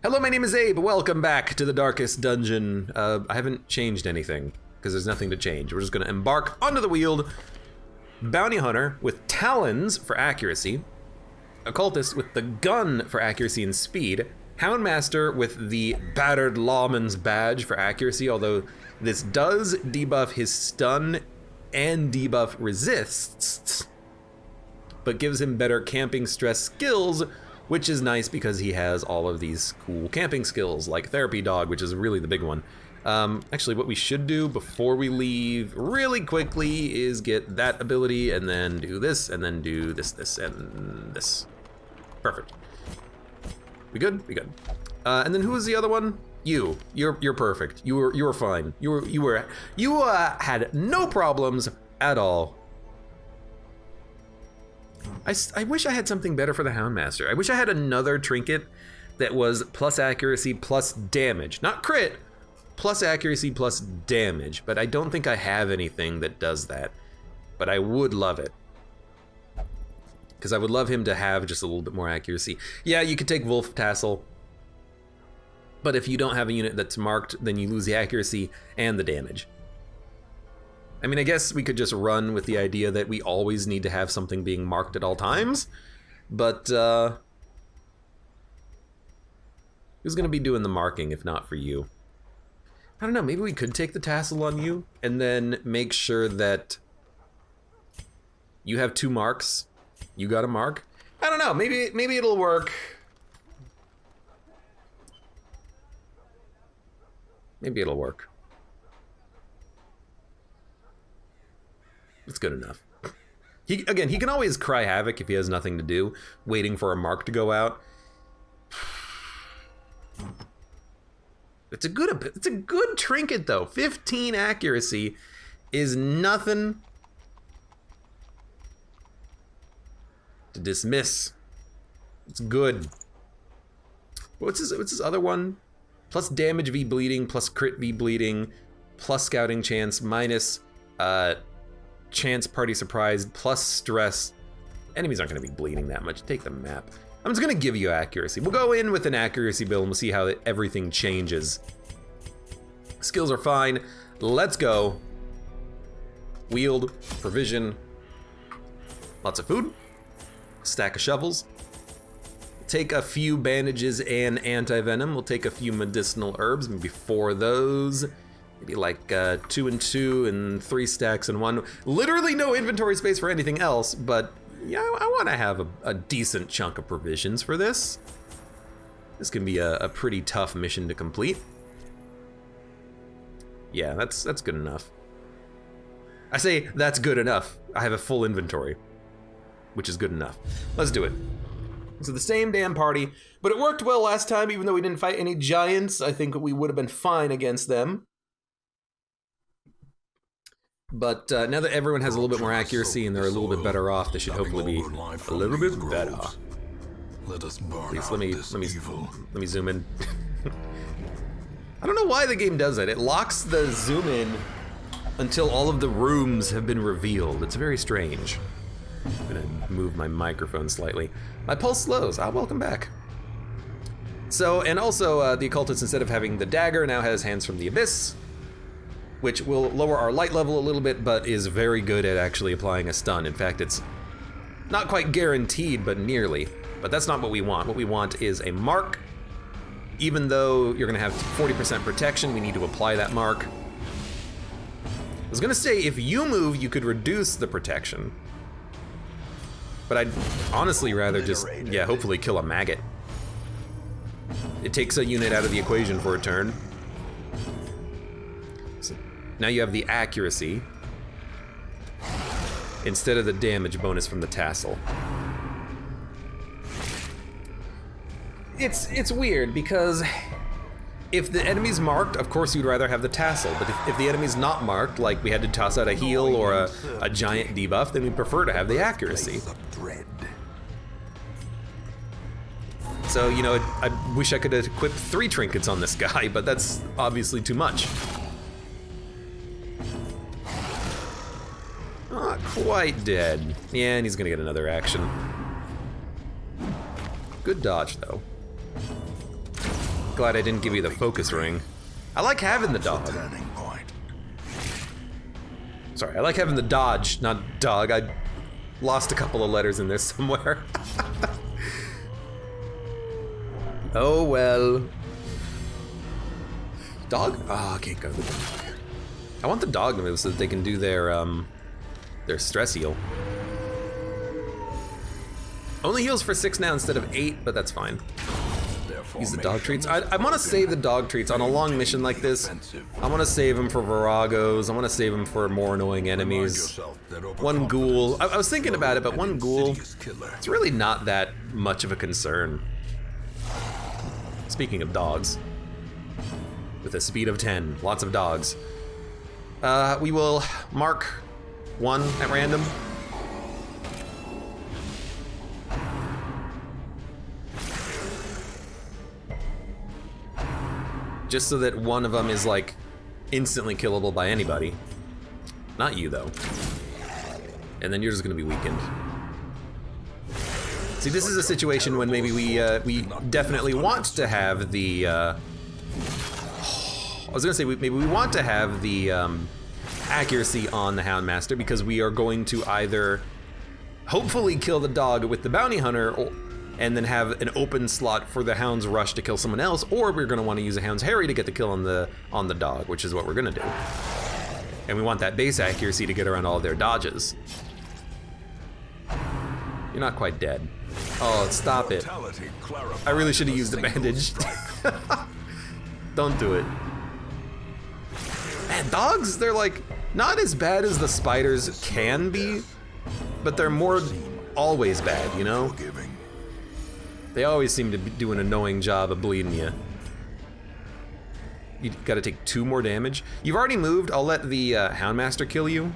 Hello, my name is Abe. Welcome back to the darkest dungeon. I haven't changed anything, because there's nothing to change. We're just gonna embark onto the Weald. Bounty Hunter with talons for accuracy. Occultist with the gun for accuracy and speed. Houndmaster with the battered lawman's badge for accuracy, although this does debuff his stun and debuff resists, but gives him better camping stress skills, which is nice because he has all of these cool camping skills, like Therapy Dog, which is really the big one. Actually, what we should do before we leave really quickly is get that ability, and then do this, and then do this, this, and this. Perfect. We good? We good. And then who was the other one? You. You're perfect. You were fine. You had no problems at all. I wish I had something better for the Houndmaster. I wish I had another trinket that was plus accuracy plus damage. Not crit, plus accuracy plus damage. But I don't think I have anything that does that. But I would love it. Because I would love him to have just a little bit more accuracy. Yeah, you could take Wolf Tassel. But if you don't have a unit that's marked, then you lose the accuracy and the damage. I mean, I guess we could just run with the idea that we always need to have something being marked at all times, but who's gonna be doing the marking if not for you? I don't know, maybe we could take the tassel on you and then make sure that you have 2 marks, you got a mark. I don't know, maybe it'll work. Maybe it'll work. It's good enough. He can always cry havoc if he has nothing to do, waiting for a mark to go out. It's a good trinket though. 15 accuracy is nothing to dismiss. It's good. What's his other one? Plus damage v bleeding, plus crit v bleeding, plus scouting chance, minus chance party surprise, plus stress. Enemies aren't gonna be bleeding that much. Take the map. I'm just gonna give you accuracy. We'll go in with an accuracy build and we'll see how everything changes. Skills are fine. Let's go. Wield, provision, lots of food, stack of shovels. Take a few bandages and anti-venom. We'll take a few medicinal herbs, maybe 4 of those. Maybe like 2 and 2 and 3 stacks and 1. Literally no inventory space for anything else, but yeah, I want to have a decent chunk of provisions for this. This can be a pretty tough mission to complete. Yeah, that's good enough. I say that's good enough. I have a full inventory, which is good enough. Let's do it. So the same damn party, but it worked well last time, even though we didn't fight any giants. I think we would have been fine against them. But now that everyone has a little bit more accuracy and they're a little bit better off, they should hopefully be a little bit better. Please let me zoom in. I don't know why the game does that. It locks the zoom in until all of the rooms have been revealed. It's very strange. I'm gonna move my microphone slightly. My pulse slows. Welcome back. So, and also the occultist, instead of having the dagger, now has Hands from the Abyss, which will lower our light level a little bit, but is very good at actually applying a stun. In fact, it's not quite guaranteed, but nearly. But that's not what we want. What we want is a mark. Even though you're gonna have 40% protection, we need to apply that mark. I was gonna say, if you move, you could reduce the protection. But I'd honestly rather just, yeah, hopefully kill a maggot. It takes a unit out of the equation for a turn. So now you have the accuracy instead of the damage bonus from the tassel. It's weird because if the enemy's marked, of course you'd rather have the tassel, but if the enemy's not marked, like we had to toss out a heal or a giant debuff, then we'd prefer to have the accuracy. So, you know, I wish I could have equipped 3 trinkets on this guy, but that's obviously too much. Not quite dead. Yeah, and he's gonna get another action. Good dodge, though. Glad I didn't give you the focus ring. I like having the dog. Sorry, I like having the dodge, not dog. I lost a couple of letters in there somewhere. Oh well. Dog? Oh, I can't go with the dog. I want the dog to move so that they can do their stress heal. Only heals for 6 now instead of 8, but that's fine. Use the dog treats. I want to save the dog treats on a long mission like this. I want to save them for Viragos. I want to save them for more annoying enemies. One ghoul. I was thinking about it, but one ghoul, it's really not that much of a concern. Speaking of dogs, with a speed of 10, lots of dogs. We will mark 1 at random. Just so that one of them is like instantly killable by anybody. Not you though. And then you're just gonna be weakened. See, this is a situation when maybe we definitely want to have the, I was gonna say maybe we want to have the accuracy on the Houndmaster because we are going to either hopefully kill the dog with the bounty hunter and then have an open slot for the Hound's rush to kill someone else, or we're gonna wanna use a Hound's Harry to get the kill on the dog, which is what we're gonna do. And we want that base accuracy to get around all their dodges. You're not quite dead. Oh, stop it. I really should have used the bandage. Don't do it. Man, dogs, they're like, not as bad as the spiders can be, but they're more always bad, you know? They always seem to do an annoying job of bleeding you. You gotta take 2 more damage. You've already moved. I'll let the Houndmaster kill you.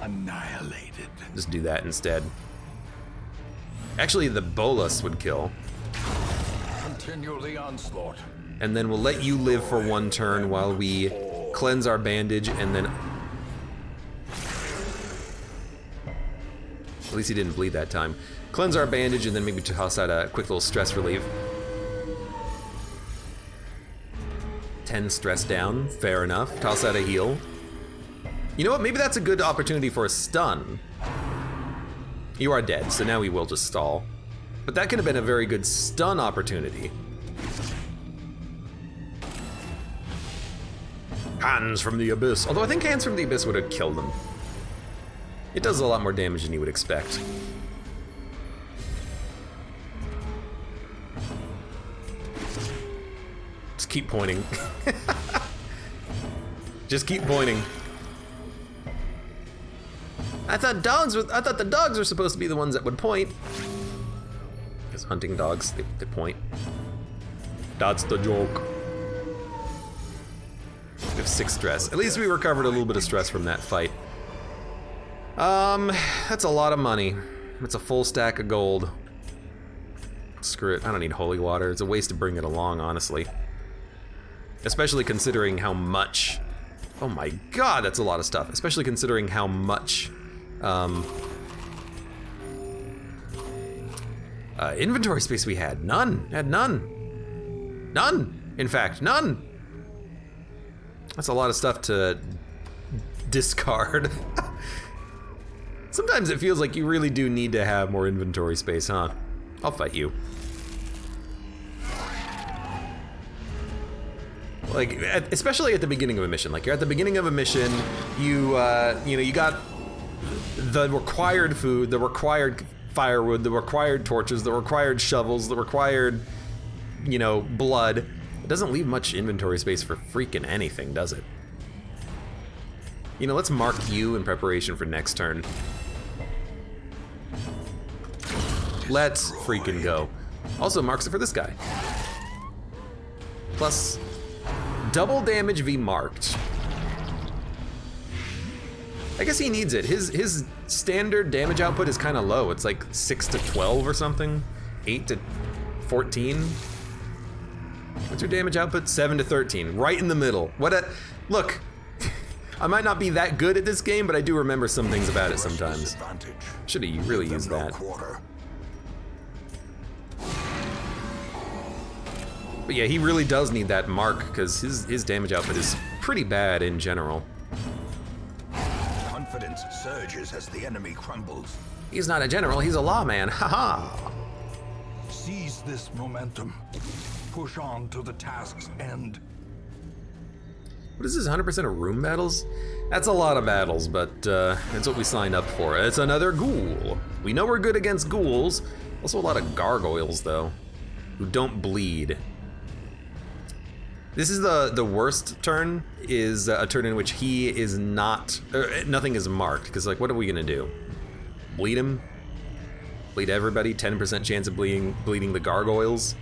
Annihilated. Just do that instead. Actually, the Bolus would kill. Continue the onslaught. And then we'll let you live for 1 turn while we cleanse our bandage and then... At least he didn't bleed that time. Cleanse our bandage and then maybe toss out a quick little stress relief. 10 stress down, fair enough. Toss out a heal. You know what, maybe that's a good opportunity for a stun. You are dead, so now we will just stall. But that could have been a very good stun opportunity. Hands from the Abyss. Although I think Hands from the Abyss would have killed him. It does a lot more damage than you would expect. Just keep pointing. Just keep pointing. I thought the dogs were supposed to be the ones that would point. Because hunting dogs, they point. That's the joke. We have 6 stress. At least we recovered a little bit of stress from that fight. That's a lot of money. That's a full stack of gold. Screw it, I don't need holy water. It's a waste to bring it along, honestly. Especially considering how much... Oh my god, that's a lot of stuff. Especially considering how much... inventory space we had. None. Had none. None. In fact, none. That's a lot of stuff to discard. Sometimes it feels like you really do need to have more inventory space, huh? I'll fight you. Like, especially at the beginning of a mission. Like, you're at the beginning of a mission, you know, you got the required food, the required firewood, the required torches, the required shovels, the required, you know, blood. It doesn't leave much inventory space for freaking anything, does it? You know, let's mark you in preparation for next turn. Let's freaking go. Also marks it for this guy. Plus, double damage v marked. I guess he needs it. His standard damage output is kind of low. It's like 6 to 12 or something. 8 to 14. What's your damage output? 7 to 13. Right in the middle. What a... Look. I might not be that good at this game, but I do remember some things about it sometimes. Should have really used that. But yeah, he really does need that mark, because his damage output is pretty bad in general. Confidence surges as the enemy crumbles. He's not a general, he's a lawman, haha! Seize this momentum. Push on to the task's end. What is this, 100% of room battles? That's a lot of battles, but that's what we signed up for. It's another ghoul. We know we're good against ghouls. Also a lot of gargoyles, though, who don't bleed. This is the worst turn, is a turn in which he is not, nothing is marked, because like, what are we gonna do? Bleed him? Bleed everybody? 10% chance of bleeding the gargoyles?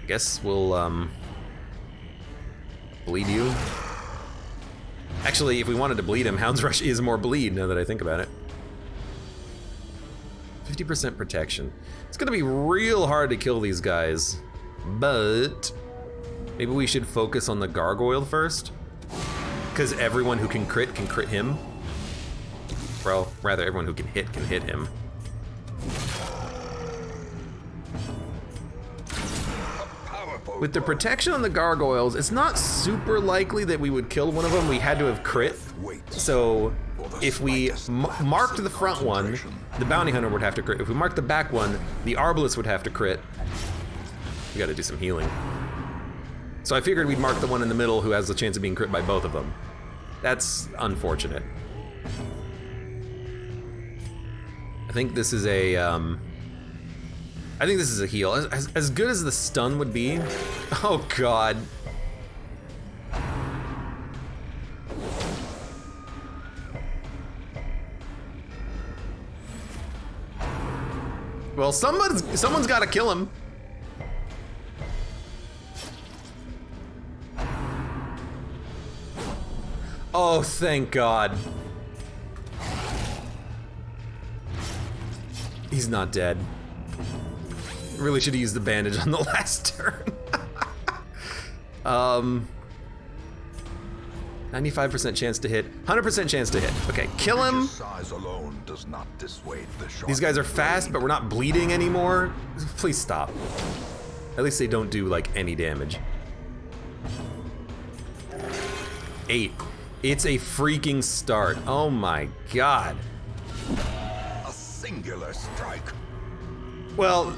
I guess we'll bleed you. Actually, if we wanted to bleed him, Hound's Rush is more bleed, now that I think about it. 50% protection. It's gonna be real hard to kill these guys, but maybe we should focus on the gargoyle first, because everyone who can crit him. Well, rather, everyone who can hit him. With the protection on the gargoyles, it's not super likely that we would kill one of them. We had to have crit. So if we marked the front one, the bounty hunter would have to crit. If we marked the back one, the arbalist would have to crit. We gotta do some healing. So I figured we'd mark the one in the middle who has the chance of being crit by both of them. That's unfortunate. I think this is a, I think this is a heal. As good as the stun would be, oh god. Well, someone's got to kill him. Oh, thank God. He's not dead. Really should have used the bandage on the last turn. 95% chance to hit, 100% chance to hit. Okay, kill him. Size alone does not dissuade the shot. These guys are fast, but we're not bleeding anymore. Please stop. At least they don't do like any damage. 8. It's a freaking start. Oh my god. A singular strike. Well,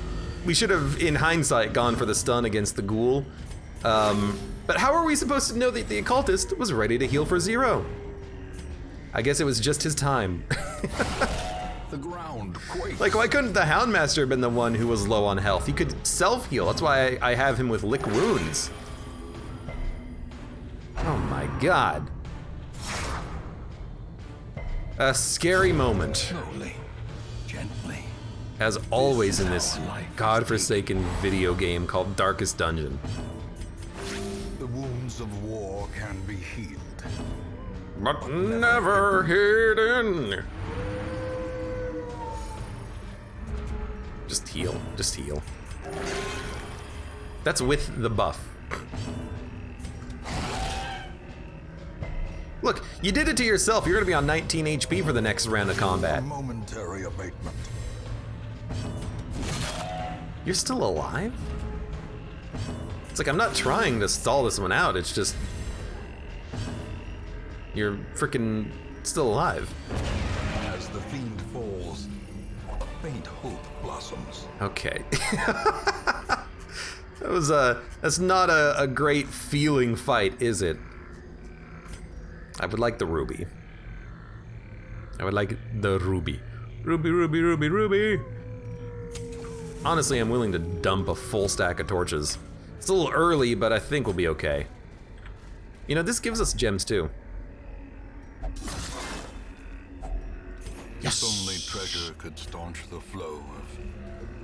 we should have, in hindsight, gone for the stun against the ghoul. But how are we supposed to know that the occultist was ready to heal for 0? I guess it was just his time. The ground quakes. Like, why couldn't the Houndmaster have been the one who was low on health? He could self-heal. That's why I have him with lick wounds. Oh my god. A scary moment. Slowly, gently. As always in this godforsaken video game called Darkest Dungeon. The wounds of war can be healed, But never hidden. Just heal, just heal. That's with the buff. Look, you did it to yourself. You're gonna be on 19 HP for the next round of combat. momentary abatement. You're still alive? It's like, I'm not trying to stall this one out, it's just... You're frickin' still alive. As the fiend falls, a faint hope blossoms. Okay. That's not a great feeling fight, is it? I would like the ruby. I would like the ruby. Ruby, ruby, ruby, ruby. Honestly, I'm willing to dump a full stack of torches. It's a little early, but I think we'll be okay. You know, this gives us gems too. If only treasure could staunch the flow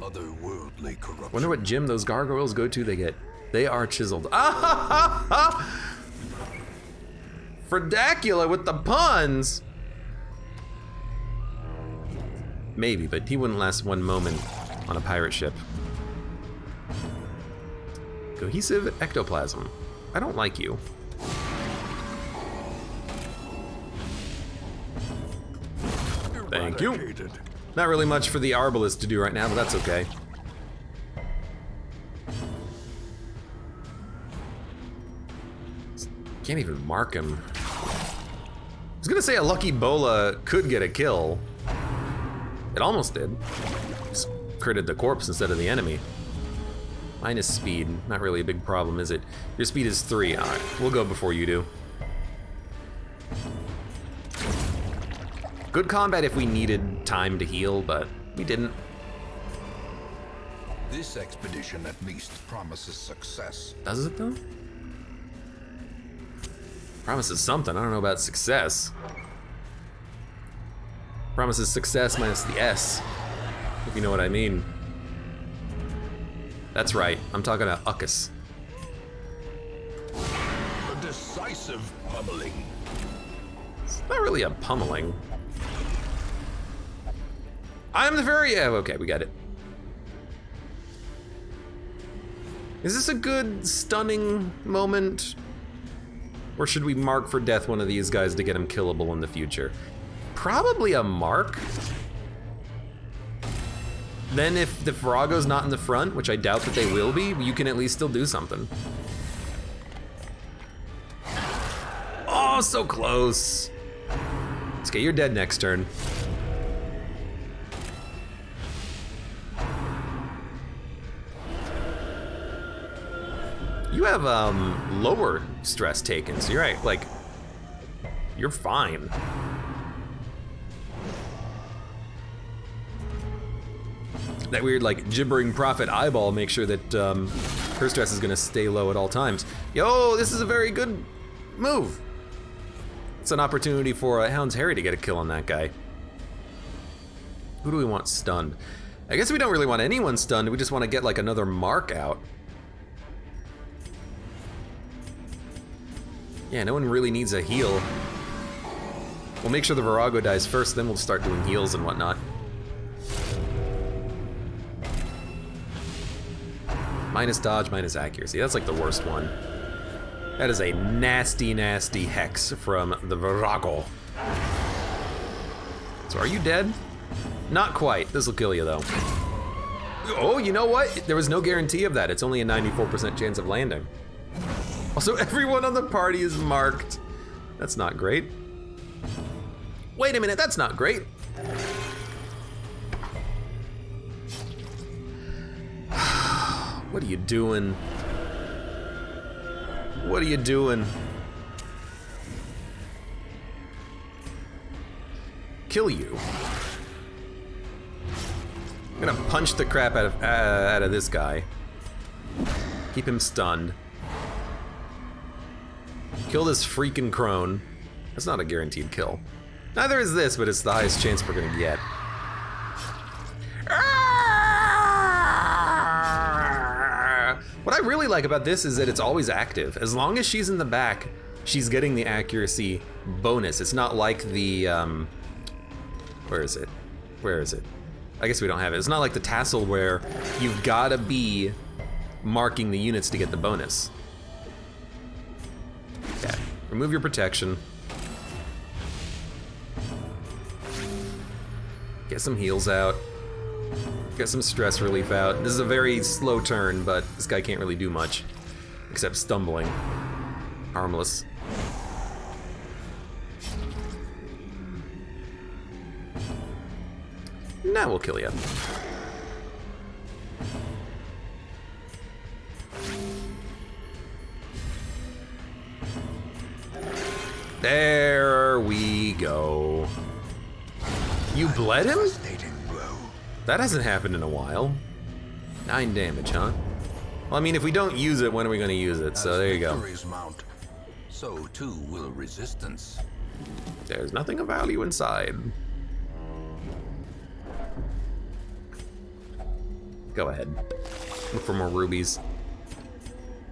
of otherworldly corruption. Wonder what gem those gargoyles go to. They are chiseled. Ah ha ha ha! Fredacula with the puns. Maybe, but he wouldn't last one moment on a pirate ship. Cohesive ectoplasm. I don't like you. Thank you. Not really much for the Arbalest to do right now, but that's okay. Can't even mark him. I was gonna say a Lucky Bola could get a kill. It almost did. Just critted the corpse instead of the enemy. Minus speed, not really a big problem, is it? Your speed is 3. All right, we'll go before you do. Good combat if we needed time to heal, but we didn't. This expedition at least promises success. Does it though? Promises something, I don't know about success. Promises success minus the S, if you know what I mean. That's right, I'm talking about Uckus. A decisive pummeling. It's not really a pummeling. I'm the very, yeah, okay, we got it. Is this a good stunning moment? Or should we mark for death one of these guys to get him killable in the future? Probably a mark. Then if the Virago's not in the front, which I doubt that they will be, you can at least still do something. Oh, so close. Okay, you're dead next turn. You have lower stress taken, so you're right, like, you're fine. That weird, like, gibbering prophet eyeball makes sure that her stress is gonna stay low at all times. Yo, this is a very good move. It's an opportunity for Hound's Harry to get a kill on that guy. Who do we want stunned? I guess we don't really want anyone stunned, we just want to get like another mark out. Yeah, no one really needs a heal. We'll make sure the Virago dies first, then we'll start doing heals and whatnot. Minus dodge, minus accuracy. That's like the worst one. That is a nasty, nasty hex from the Virago. So are you dead? Not quite. This will kill you though. Oh, you know what? There was no guarantee of that. It's only a 94% chance of landing. Also, everyone on the party is marked. That's not great. Wait a minute, that's not great. What are you doing? What are you doing? Kill you. I'm gonna punch the crap out of this guy. Keep him stunned. Kill this freaking crone. That's not a guaranteed kill. Neither is this, but it's the highest chance we're gonna get. What I really like about this is that it's always active. As long as she's in the back, she's getting the accuracy bonus. It's not like the, where is it? Where is it? I guess we don't have it. It's not like the tassel where you've gotta be marking the units to get the bonus. Okay, remove your protection. Get some heals out. Get some stress relief out. This is a very slow turn, but this guy can't really do much. Except stumbling. Harmless. Now we'll kill you. There we go. You bled him? That hasn't happened in a while. 9 damage, huh? Well, I mean, if we don't use it, when are we going to use it? So there you go. Mount, so too will resistance. There's nothing of value inside. Go ahead. Look for more rubies.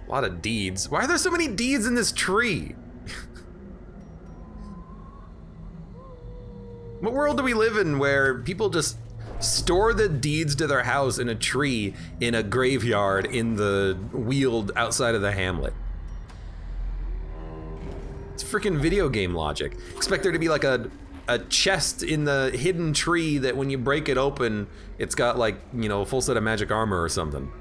A lot of deeds. Why are there so many deeds in this tree? What world do we live in where people just store the deeds to their house in a tree in a graveyard in the weald outside of the hamlet? It's freaking video game logic. Expect there to be like a a chest in the hidden tree that when you break it open, it's got like, you know, a full set of magic armor or something.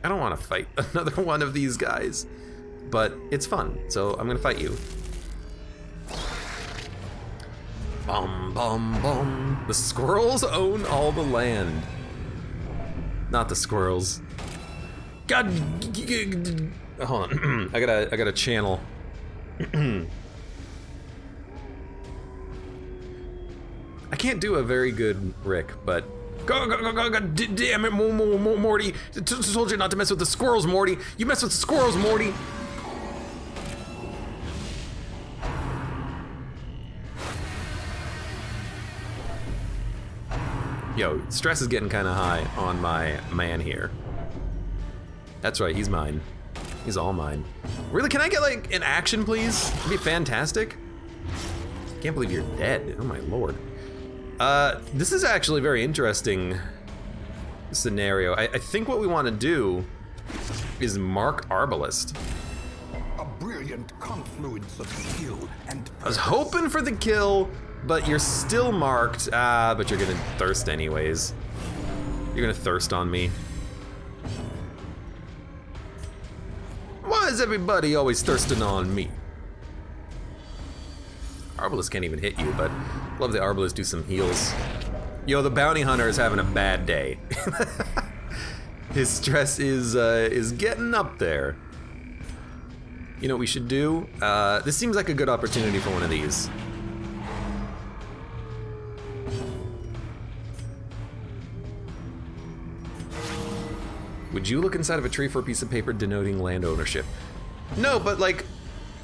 I don't want to fight another one of these guys, but it's fun, so I'm gonna fight you. Bum, bum, bum. The squirrels own all the land. Not the squirrels. God, hold on. I gotta channel. I can't do a very good Rick, but go, damn it, Morty. Told you not to mess with the squirrels, Morty. You mess with the squirrels, Morty. Yo, stress is getting kind of high on my man here. That's right, he's mine. He's all mine. Really, can I get like an action, please? It'd be fantastic. Can't believe you're dead. Oh my lord. This is actually a very interesting scenario. I think what we want to do is mark Arbalest. A brilliant confluence of skill and purpose. I was hoping for the kill, but you're still marked. But you're gonna thirst anyways. You're gonna thirst on me. Why is everybody always thirsting on me? Arbalest can't even hit you, but love the Arbalest do some heals. Yo, the bounty hunter is having a bad day. His stress is getting up there. You know what we should do? This seems like a good opportunity for one of these. Would you look inside of a tree for a piece of paper denoting land ownership? No, but like,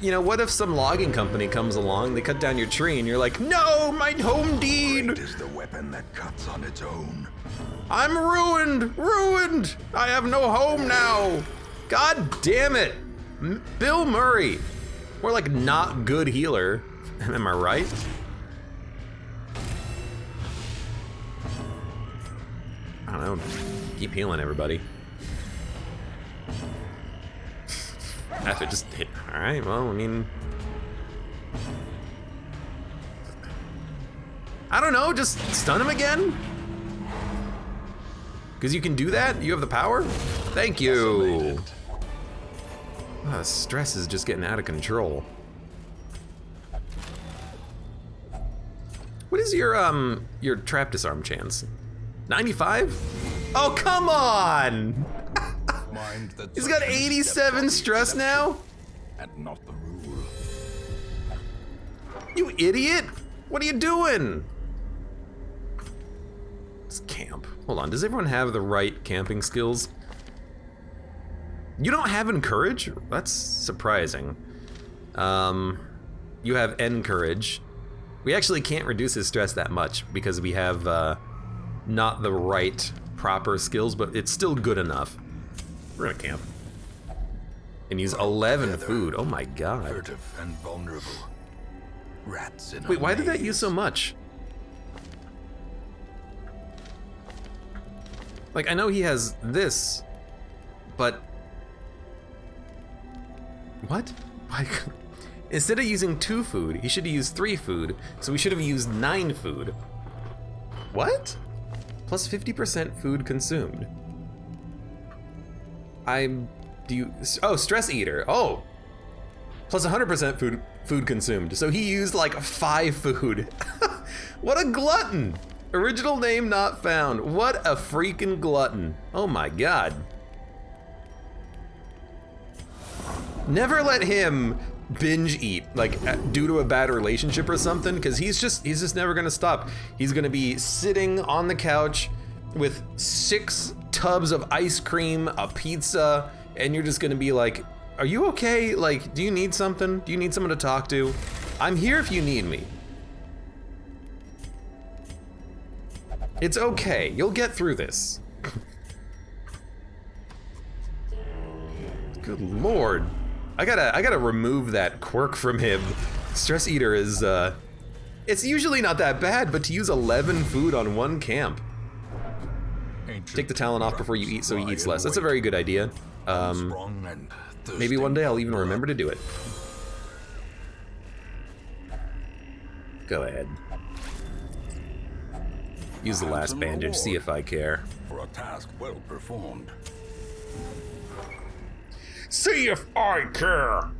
you know, what if some logging company comes along, they cut down your tree, and you're like, no, my home deed! Great is the weapon that cuts on its own. I'm ruined! Ruined! I have no home now! God damn it! Bill Murray! More like not good healer. Am I right? I don't know. Keep healing everybody. After just hit. Alright, well, I mean. I don't know, just stun him again? Because you can do that? You have the power? Thank you. Oh, stress is just getting out of control. What is your trap disarm chance? 95? Oh, come on! He's got 87 stress now? And not the rule. You idiot! What are you doing? It's camp. Hold on, does everyone have the right camping skills? You don't have encourage? That's surprising. You have encourage. We actually can't reduce his stress that much because we have not the right proper skills, but it's still good enough. We're gonna camp. And use 11 food. Oh my god. Furtive and vulnerable. Rats in Wait, why did that use so much? Like, I know he has this, but what? Why? Instead of using 2 food, he should have used 3 food, so we should have used 9 food. What? Plus 50% food consumed. Oh, stress eater. Oh. Plus 100% food consumed. So he used like 5 food. What a glutton. Original name not found. What a freaking glutton. Oh my god. Never let him binge eat, like due to a bad relationship or something, because he's just never gonna stop. He's gonna be sitting on the couch with 6 tubs of ice cream, a pizza, and you're just gonna be like, are you okay? Like, do you need something? Do you need someone to talk to? I'm here if you need me. It's okay, you'll get through this. Good lord. I gotta remove that quirk from him. Stress eater is, it's usually not that bad, but to use 11 food on 1 camp. Take the talent off before you eat so he eats less. That's a very good idea. Maybe one day I'll even remember to do it. Go ahead. Use the last bandage, see if I care. For a task well performed. See if I care!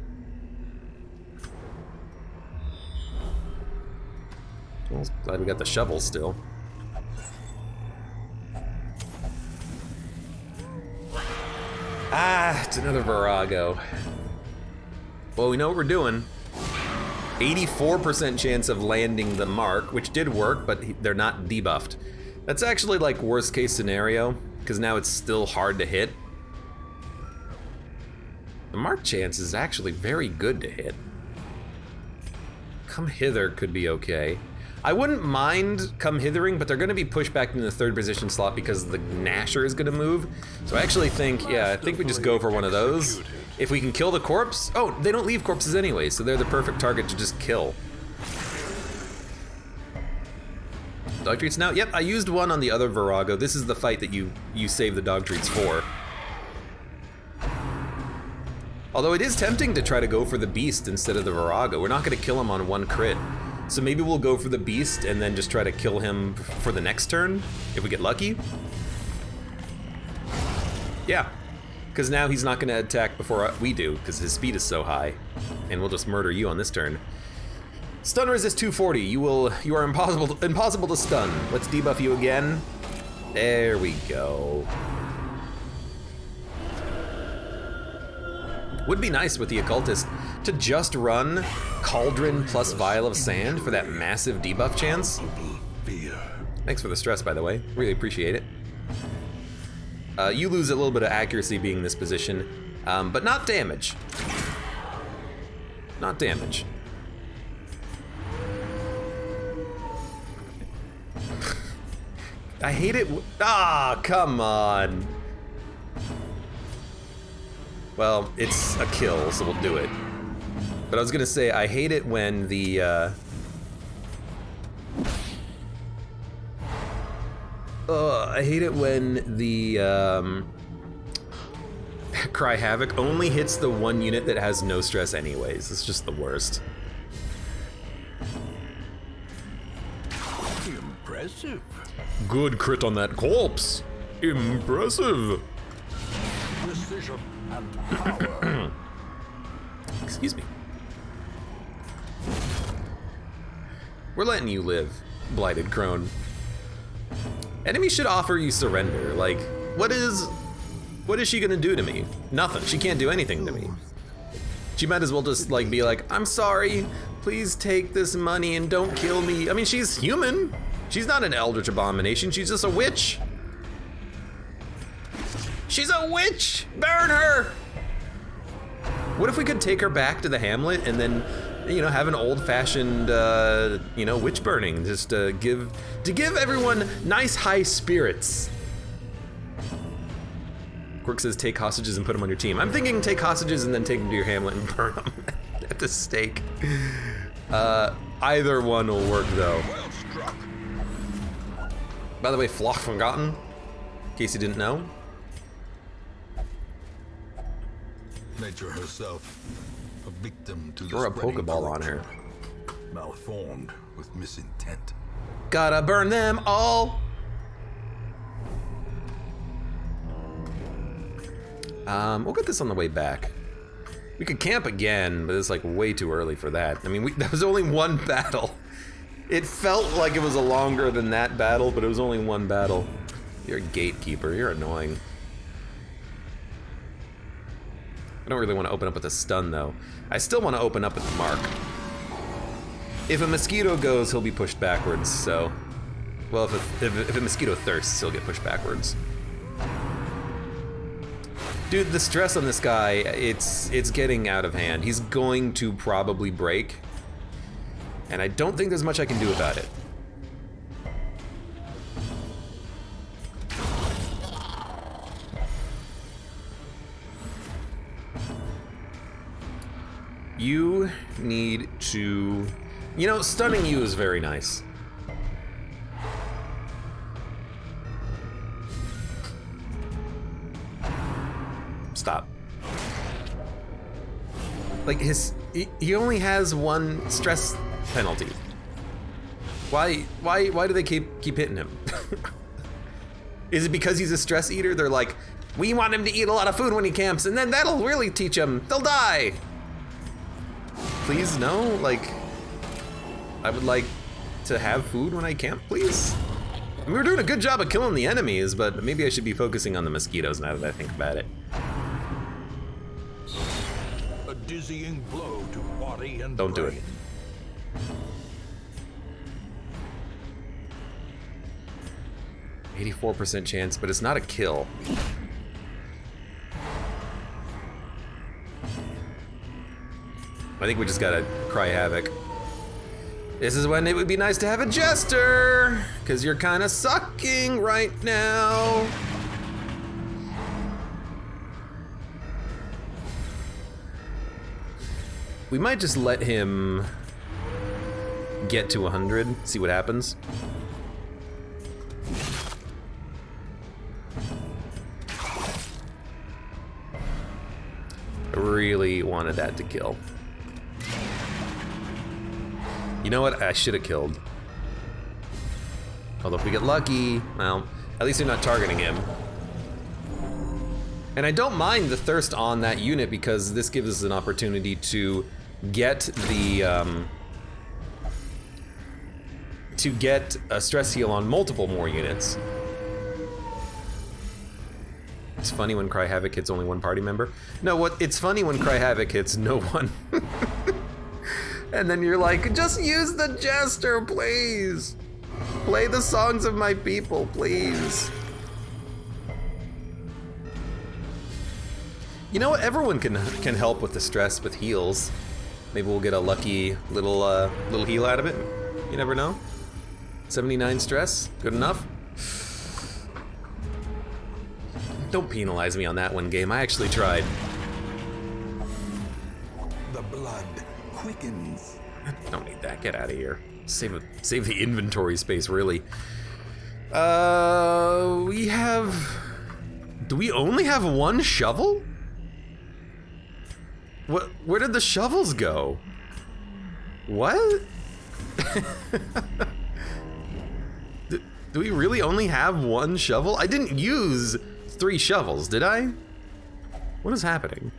Well, glad we got the shovel still. Ah, it's another Virago. Well, we know what we're doing. 84% chance of landing the mark, which did work, but they're not debuffed. That's actually like worst case scenario, because now it's still hard to hit. The mark chance is actually very good to hit. Come hither could be okay. I wouldn't mind come hithering, but they're going to be pushed back into the third position slot because the Gnasher is going to move. So I actually think, yeah, I think we just go for one of those. If we can kill the corpse, oh, they don't leave corpses anyway, so they're the perfect target to just kill. Dog treats now? Yep, I used one on the other Virago. This is the fight that you save the dog treats for. Although it is tempting to try to go for the beast instead of the Virago. We're not going to kill him on one crit. So maybe we'll go for the beast and then just try to kill him for the next turn, if we get lucky. Yeah, because now he's not going to attack before we do, because his speed is so high. And we'll just murder you on this turn. Stun resist 240. You are impossible to stun. Let's debuff you again. There we go. Would be nice with the occultist to just run Cauldron plus Vial of Sand for that massive debuff chance. Thanks for the stress, by the way. Really appreciate it. You lose a little bit of accuracy being in this position, but not damage. Not damage. I hate it. Ah, come on. Well, it's a kill, so we'll do it. But I was gonna say, I hate it when the, I hate it when the, Cry Havoc only hits the one unit that has no stress anyways. It's just the worst. Impressive. Good crit on that corpse. Impressive. Precision and power. Excuse me. We're letting you live, Blighted Crone. Enemies should offer you surrender. Like, what is she gonna do to me? Nothing. She can't do anything to me. She might as well just like be like, I'm sorry, please take this money and don't kill me. I mean, she's human. She's not an eldritch abomination, she's just a witch. She's a witch! Burn her! What if we could take her back to the hamlet and then, you know, have an old-fashioned, you know, witch burning, just to give everyone nice high spirits. Quirk says take hostages and put them on your team. I'm thinking take hostages and then take them to your hamlet and burn them at the stake. Either one will work though. Well struck. By the way, Flock Forgotten, in case you didn't know. Nature herself, a victim to Throw a the spreading Pokeball on her. malformed with misintent. Gotta burn them all! We'll get this on the way back. We could camp again, but it's like way too early for that. I mean, that was only one battle. It felt like it was a longer than that battle, but it was only one battle. You're a gatekeeper, you're annoying. I don't really want to open up with a stun though. I still want to open up with the mark. If a mosquito goes, he'll be pushed backwards, so... Well, if a mosquito thirsts, he'll get pushed backwards. Dude, the stress on this guy, it's getting out of hand. He's going to probably break. And I don't think there's much I can do about it. You need to... You know, stunning you is very nice. Stop. Like he only has one stress penalty. Why do they keep hitting him? Is it because he's a stress eater? They're like, we want him to eat a lot of food when he camps, and then that'll really teach him. They'll die. Please, no? Like, I would like to have food when I camp, please? I mean, we're doing a good job of killing the enemies, but maybe I should be focusing on the mosquitoes now that I think about it. A dizzying blow to body and Don't do it. brain. %84% chance, but it's not a kill. I think we just gotta cry havoc. This is when it would be nice to have a jester, because you're kind of sucking right now. We might just let him get to 100, see what happens. I really wanted that to kill. You know what? I should have killed. Although if we get lucky, well, at least they're not targeting him. And I don't mind the thirst on that unit because this gives us an opportunity to get the to get a stress heal on multiple more units. It's funny when Cry Havoc hits only one party member. No, what? It's funny when Cry Havoc hits no one. And then you're like, just use the jester, please. Play the songs of my people, please. You know what? Everyone can help with the stress with heals. Maybe we'll get a lucky little heal out of it. You never know. 79 stress, good enough. Don't penalize me on that one, game. I actually tried. The blood quickens. Don't need that. Get out of here. Save the inventory space, really. We have. Do we only have one shovel? What? Where did the shovels go? What? Do we really only have one shovel? I didn't use 3 shovels, did I? What is happening?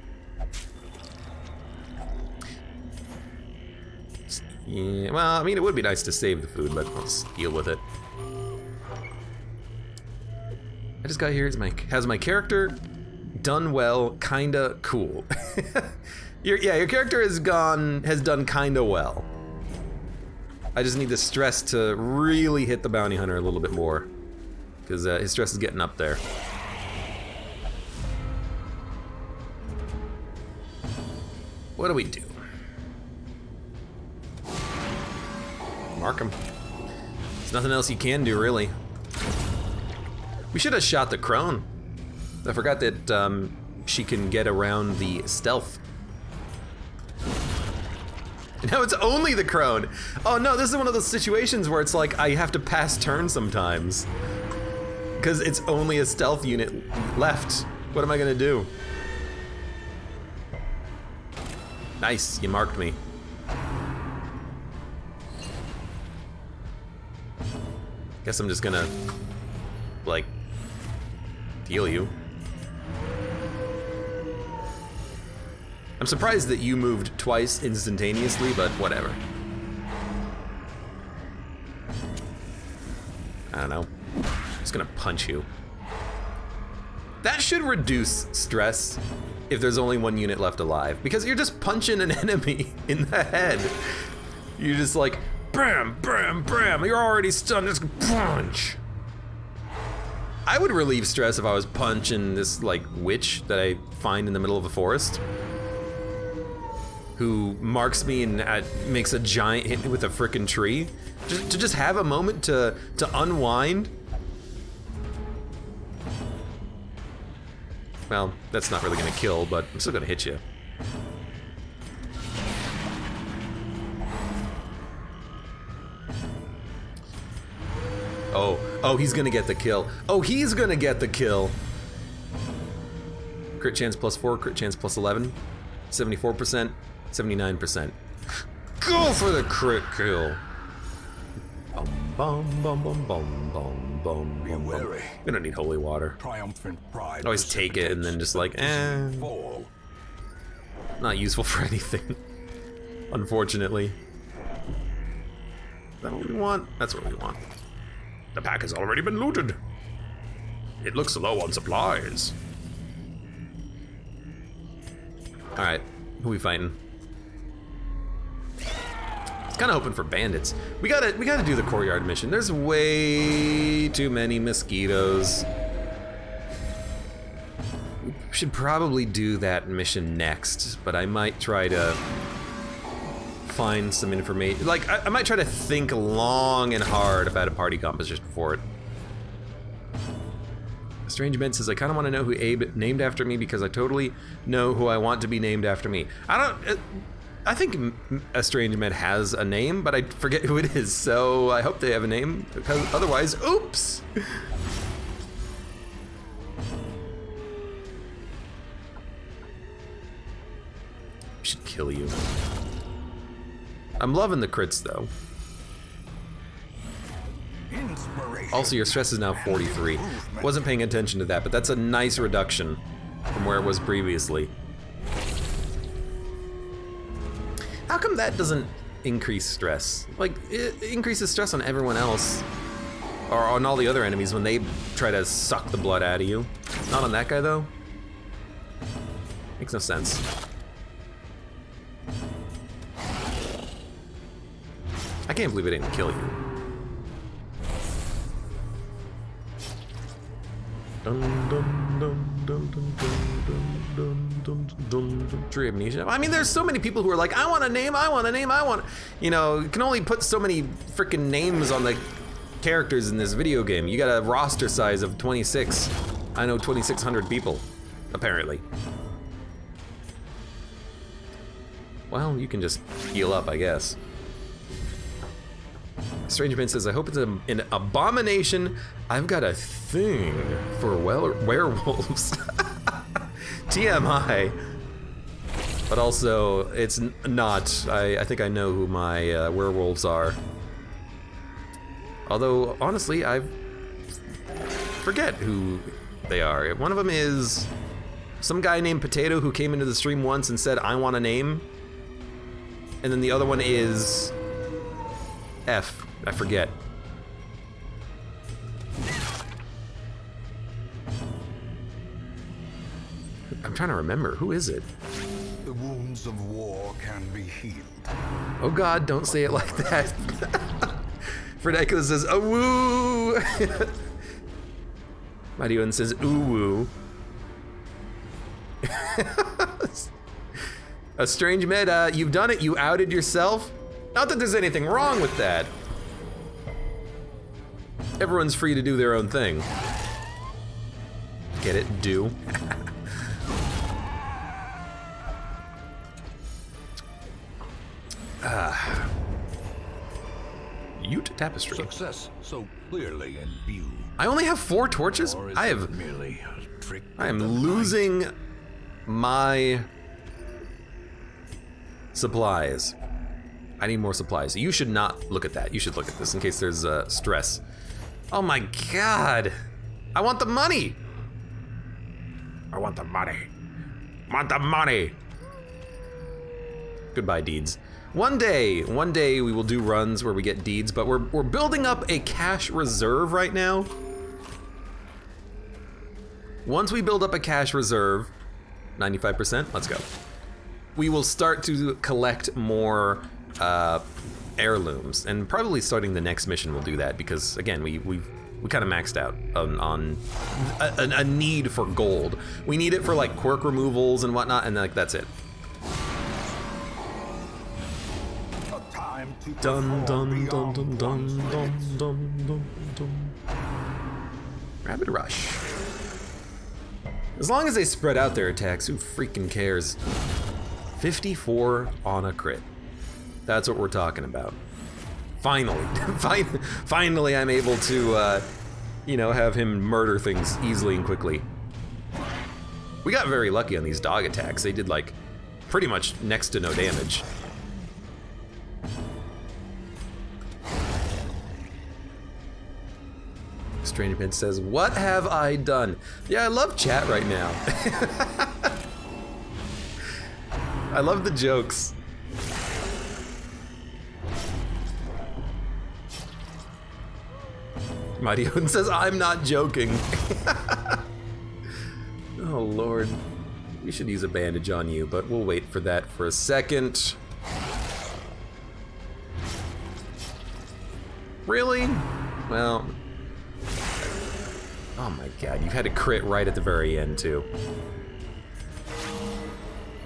Yeah, well, I mean, it would be nice to save the food, but let's deal with it. I just got here. Has my character done well? Kinda cool. Your character has done kinda well. I just need the stress to really hit the bounty hunter a little bit more, because his stress is getting up there. What do we do? Mark him. There's nothing else you can do, really. We should have shot the crone. I forgot that she can get around the stealth. Now it's only the crone. Oh no, this is one of those situations where it's like I have to pass turn sometimes, because it's only a stealth unit left. What am I gonna do? Nice, you marked me. Guess I'm just gonna, like, heal you. I'm surprised that you moved twice instantaneously, but whatever. I don't know. I'm just gonna punch you. That should reduce stress if there's only one unit left alive, because you're just punching an enemy in the head. You're just like, bam, bam, bam, you're already stunned, just punch. I would relieve stress if I was punching this, like, witch that I find in the middle of a forest, who marks me and makes a giant hit with a frickin' tree. To just have a moment to unwind. Well, that's not really gonna kill, but I'm still gonna hit you. Oh, he's gonna get the kill. Oh, he's gonna get the kill. Crit chance +4, crit chance +11, 74%, 79%. Go for the crit kill. Oh, bum, bum, bum, bum, bum, bum, Be bum, bum. wary. We don't need holy water. Triumphant pride. Always take it and then just like, Fall. not useful for anything. Unfortunately. Is that what we want? That's what we want. The pack has already been looted. It looks low on supplies. Alright, who we fighting? It's kinda hoping for bandits. We gotta do the courtyard mission. There's way too many mosquitoes. We should probably do that mission next, but I might try to find some information. Like, I might try to think long and hard about a party composition for it. Strange Med says, I kind of want to know who Abe named after me because I totally know who I want to be named after me. I think a Strange Med has a name, but I forget who it is, so I hope they have a name, because otherwise, oops! We should kill you. I'm loving the crits, though. Also, your stress is now 43. Wasn't paying attention to that, but that's a nice reduction from where it was previously. How come that doesn't increase stress? Like, it increases stress on everyone else, or on all the other enemies when they try to suck the blood out of you. Not on that guy, though. Makes no sense. I can't believe it didn't kill you. Tree amnesia. I mean, there's so many people who are like, I want a name, I want a name, I want. You know, you can only put so many freaking names on the characters in this video game. You got a roster size of 26. I know 2,600 people, apparently. Well, you can just heal up, I guess. Strange Man says, I hope it's an abomination. I've got a thing for werewolves. TMI. But also, it's not. I think I know who my werewolves are. Although, honestly, I forget who they are. One of them is some guy named Potato who came into the stream once and said, I want a name. And then the other one is F. I forget. I'm trying to remember. Who is it? The wounds of war can be healed. Oh God, don't say it like that. Fredeko says, oh woo. Mighty One says, ooh woo. A Strange Med, you've done it. You outed yourself. Not that there's anything wrong with that. Everyone's free to do their own thing. Get it? Do. Ute Tapestry. Success so clearly in view. I only have 4 torches? Or is I it merely a trick am of the losing my supplies. I need more supplies. You should not look at that. You should look at this in case there's stress. Oh my God. I want the money. I want the money. Want the money. Goodbye, deeds. One day we will do runs where we get deeds, but we're building up a cash reserve right now. Once we build up a cash reserve, 95%, let's go. We will start to collect more heirlooms, and probably starting the next mission we'll do that, because again, we kind of maxed out on a need for gold. We need it for like quirk removals and whatnot, and like that's it. Dun dun dun dun dun dun dun dun dun. Rapid rush. As long as they spread out their attacks, who freaking cares? 54 on a crit. That's what we're talking about. Finally, finally, I'm able to, you know, have him murder things easily and quickly. We got very lucky on these dog attacks. They did like pretty much next to no damage. Strange Man says, "What have I done?" Yeah, I love chat right now. I love the jokes. Mighty Odin says, "I'm not joking." Oh Lord. We should use a bandage on you, but we'll wait for that for a second. Really? Well... Oh my god, you've had a crit right at the very end, too.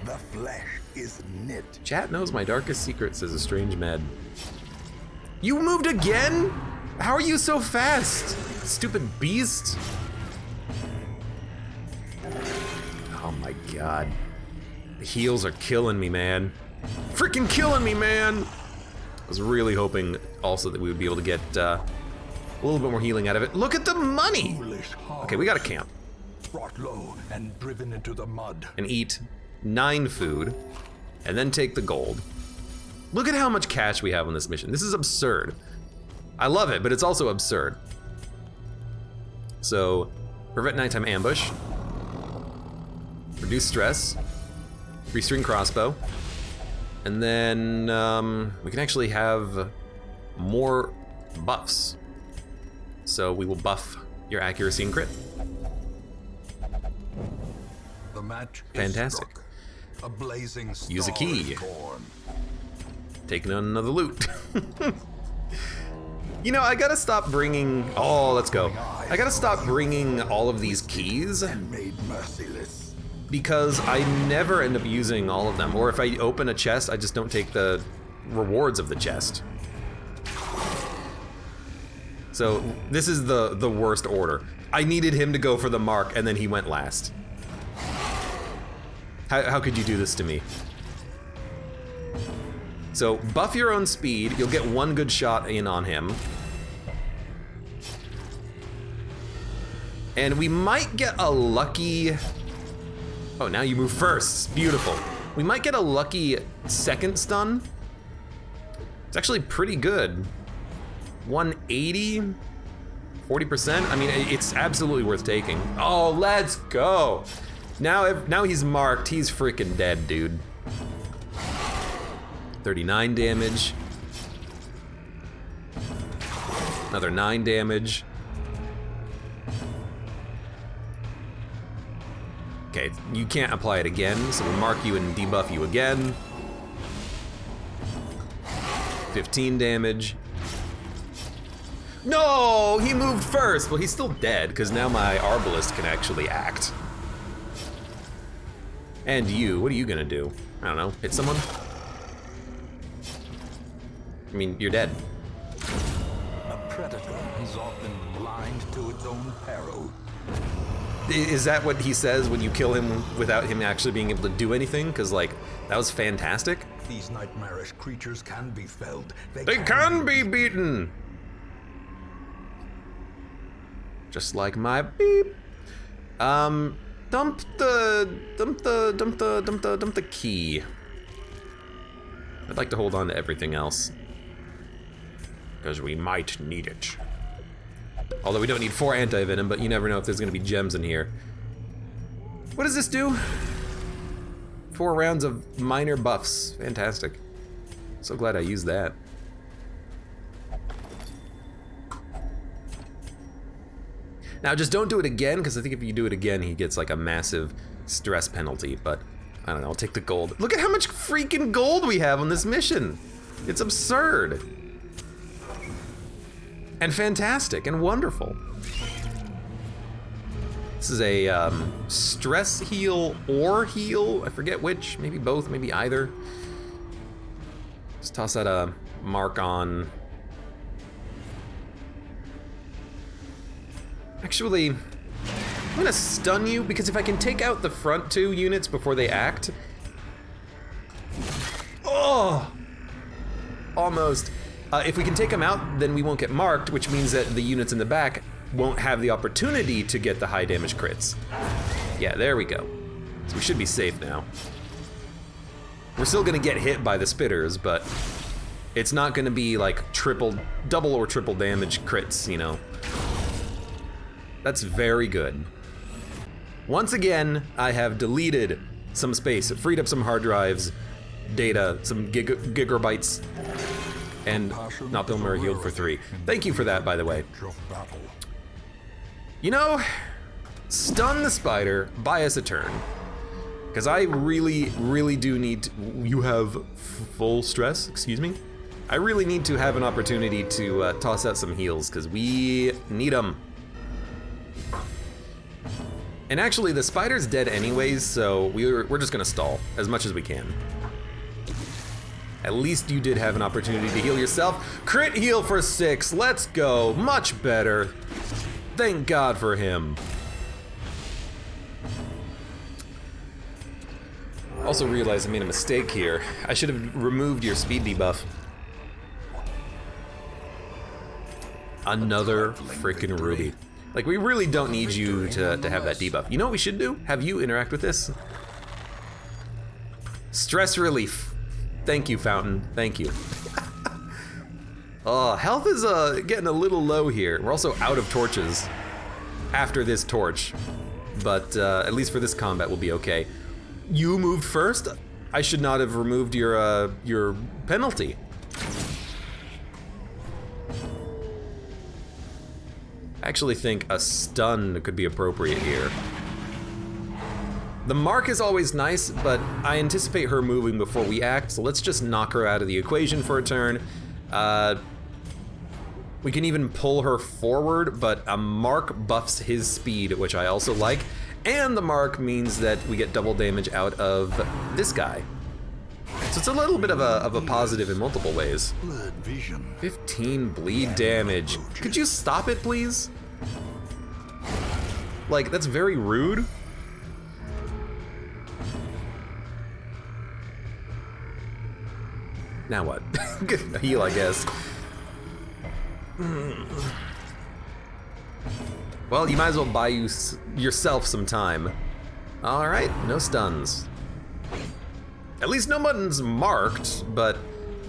The flesh is knit. Chat knows my darkest secret, says a strange med. You moved again? How are you so fast? Stupid beast. Oh my god. The heals are killing me, man. Freaking killing me, man! I was really hoping also that we would be able to get a little bit more healing out of it. Look at the money! Okay, we gotta camp. Brought low and driven into the mud. And eat 9 food, and then take the gold. Look at how much cash we have on this mission. This is absurd. I love it, but it's also absurd. So, prevent nighttime ambush. Reduce stress. 3-string crossbow. And then we can actually have more buffs. So we will buff your accuracy and crit. The match Fantastic. Is struck. A blazing star Use a key. is born. Taking another loot. You know, I gotta stop bringing... Oh, let's go. I gotta stop bringing all of these keys. Made merciless. Because I never end up using all of them. Or if I open a chest, I just don't take the rewards of the chest. So this is the worst order. I needed him to go for the mark, and then he went last. How could you do this to me? So buff your own speed. You'll get 1 good shot in on him. And we might get a lucky... Oh, now you move first. Beautiful. We might get a lucky second stun. It's actually pretty good. 180, 40%. I mean, it's absolutely worth taking. Oh, let's go. Now he's marked. He's freaking dead, dude. 39 damage. Another 9 damage. Okay, you can't apply it again, so we'll mark you and debuff you again. 15 damage. No, he moved first. Well, he's still dead, because now my Arbalist can actually act. And you, what are you gonna do? I don't know, hit someone? I mean, you're dead. A predator is often blind to its own peril. Is that what he says when you kill him without him actually being able to do anything? Because, like, that was fantastic. These nightmarish creatures can be felled. They can be beaten! Just like my beep. Dump the key. I'd like to hold on to everything else. Because we might need it. Although we don't need 4 anti-venom, but you never know if there's gonna be gems in here. What does this do? 4 rounds of minor buffs. Fantastic. So glad I used that. Now just don't do it again, because I think if you do it again, he gets like a massive stress penalty, but I don't know, I'll take the gold. Look at how much freaking gold we have on this mission. It's absurd. And fantastic and wonderful. This is a stress heal or heal. I forget which, maybe both, maybe either. Just toss that mark on. Actually, I'm gonna stun you because if I can take out the front 2 units before they act. Oh! Almost. If we can take them out, then we won't get marked, which means that the units in the back won't have the opportunity to get the high damage crits. Yeah, there we go. So we should be safe now. We're still gonna get hit by the spitters, but it's not gonna be like double or triple damage crits, you know. That's very good. Once again, I have deleted some space, freed up some hard drives, data, some gigabytes, and Nopilmer healed for 3. Thank you for that, by the way. You know, stun the spider, buy us a turn. Because I really, really do need to, you have full stress, excuse me? I really need to have an opportunity to toss out some heals, because we need them. And actually, the spider's dead anyways, so we're just gonna stall as much as we can. At least you did have an opportunity to heal yourself. Crit heal for 6, let's go, much better. Thank God for him. Also realized I made a mistake here. I should have removed your speed debuff. Another freaking ruby. Like, we really don't need you to have that debuff. You know what we should do? Have you interact with this. Stress relief. Thank you, Fountain. Thank you. Oh, health is getting a little low here. We're also out of torches after this torch. But at least for this combat, we'll be okay. You moved first? I should not have removed your penalty. I actually think a stun could be appropriate here. The mark is always nice, but I anticipate her moving before we act, so let's just knock her out of the equation for a turn. We can even pull her forward, but a mark buffs his speed, which I also like. And the mark means that we get double damage out of this guy. So it's a little bit of a positive in multiple ways. 15 bleed damage. Could you stop it, please? Like, that's very rude. Now what? Heal, I guess. Well, you might as well buy yourself some time. All right, no stuns. At least no buttons marked, but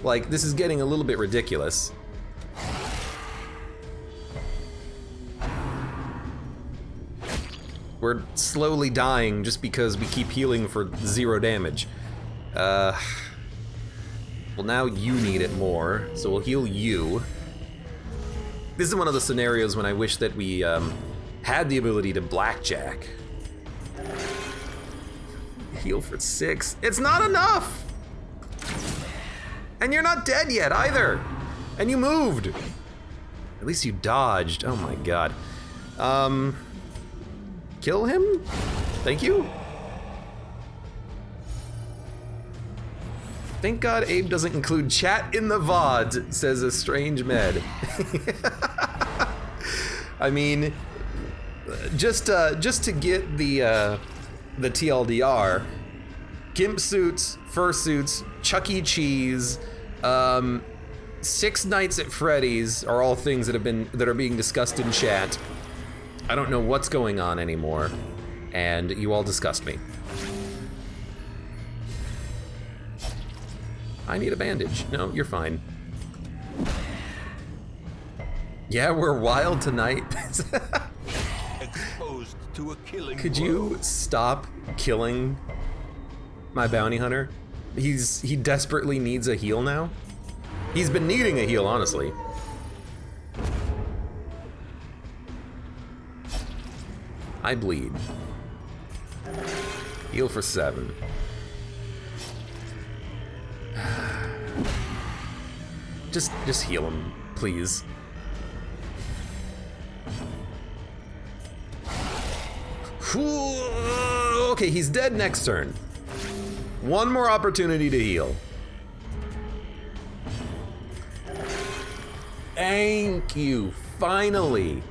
like, this is getting a little bit ridiculous. We're slowly dying just because we keep healing for 0 damage. Well, now you need it more, so we'll heal you. This is one of the scenarios when I wish that we had the ability to blackjack. Heal for 6. It's not enough! And you're not dead yet either! And you moved! At least you dodged. Oh my god. Kill him? Thank you? Thank God Abe doesn't include chat in the VOD, says a strange med. I mean, just to get the TLDR, gimp suits, fursuits, Chuck E. Cheese, 6 Nights at Freddy's are all things that are being discussed in chat. I don't know what's going on anymore, and you all disgust me. I need a bandage. No, you're fine. Yeah, we're wild tonight. Exposed to a killing Could you stop killing my bounty hunter? He desperately needs a heal now. He's been needing a heal, honestly. I bleed. Heal for 7. Just heal him, please. Okay, he's dead next turn. One more opportunity to heal. Thank you, finally.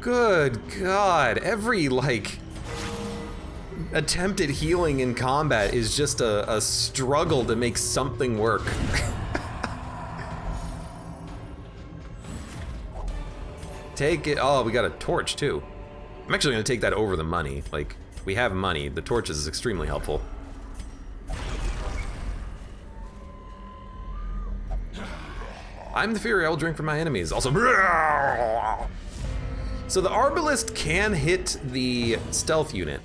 Good God, every, like, attempt at healing in combat is just a struggle to make something work. Take it. Oh, we got a torch too. I'm actually gonna take that over the money. Like, we have money. The torch is extremely helpful. I'm the fury. I will drink for my enemies. Also, So the Arbalist can hit the stealth unit.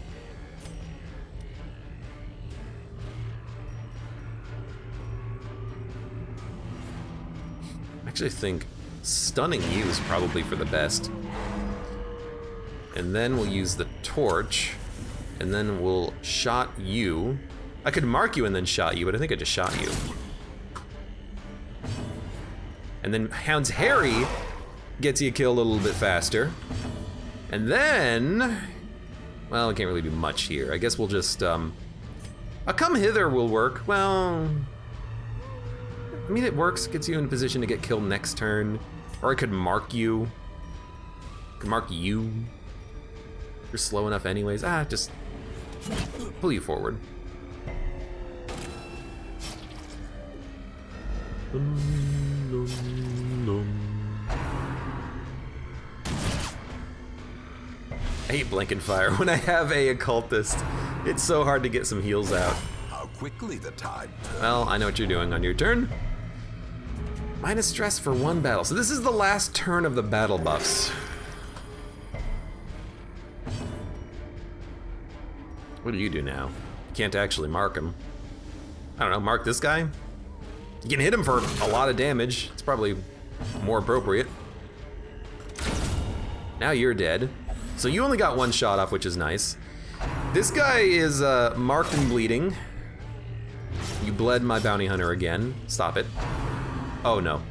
I actually think stunning you is probably for the best. And then we'll use the torch, and then we'll shot you. I could mark you and then shot you, but I think I just shot you. And then Hound's Harry gets you killed a little bit faster. And then, well, it can't really do much here. I guess we'll just, a come hither will work. Well, I mean, it works, gets you in position to get killed next turn. Or I could mark you. I could mark you. You're slow enough anyways. Just pull you forward. I hate Blankenfire when I have a occultist. It's so hard to get some heals out. How quickly the tide turns. Well, I know what you're doing on your turn. Minus stress for 1 battle. So this is the last turn of the battle buffs. What do you do now? You can't actually mark him. I don't know, mark this guy? You can hit him for a lot of damage. It's probably more appropriate. Now you're dead. So you only got 1 shot off, which is nice. This guy is marked and bleeding. You bled my bounty hunter again. Stop it. Oh no.